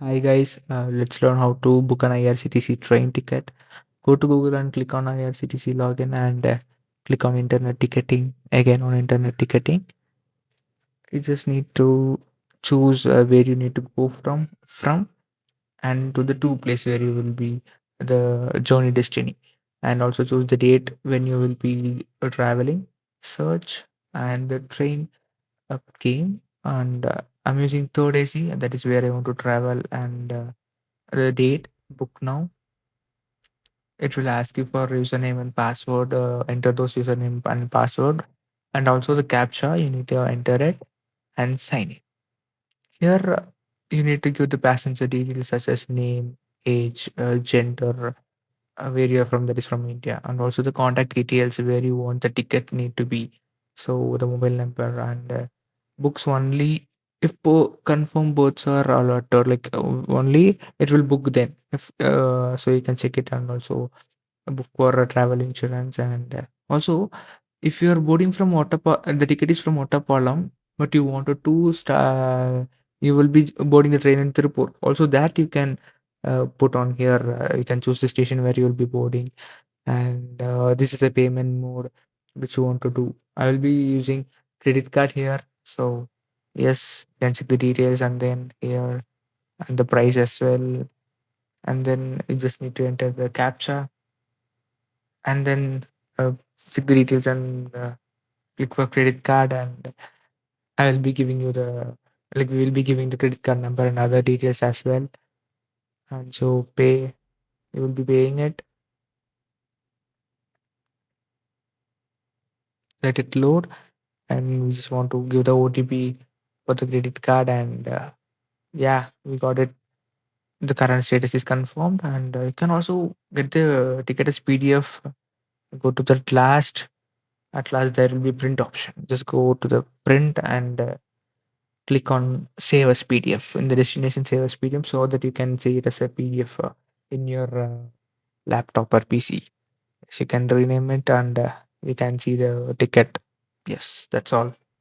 Hi guys, let's learn how to book an IRCTC train ticket. Go to Google and click on IRCTC login and click on internet ticketing. Again on internet ticketing, you just need to choose where you need to go from and to the two place where you will be the journey destiny, and also choose the date when you will be traveling. Search and the train came and I'm using third AC, and that is where I want to travel, and the date book now. It will ask you for username and password. Enter those username and password, and also the captcha. You need to enter it and sign it. Here, you need to give the passenger details such as name, age, gender, where you are from, that is from India, and also the contact details where you want the ticket need to be. So the mobile number and books only if confirm boats are alert, or like only it will book then. If so, you can check it, and also book for a travel insurance. And also, if you are boarding from the ticket is from Ottapalam, but you wanted to start, you will be boarding the train in Tirupur. Also, that you can put on here. You can choose the station where you will be boarding, and this is a payment mode which you want to do. I will be using credit card here. So, yes, you can check the details and then here and the price as well. And then you just need to enter the captcha and then check the details and click for credit card, and I will be giving you the like we will be giving the credit card number and other details as well. And so pay, you will be paying it. Let it load, and we just want to give the OTP for the credit card, and yeah, we got it. The current status is confirmed, and you can also get the ticket as PDF. Go to the last. At last, there will be print option. Just go to the print and click on save as PDF in the destination, save as PDF, so that you can see it as a PDF in your laptop or PC. So you can rename it, and you can see the ticket. Yes, that's all.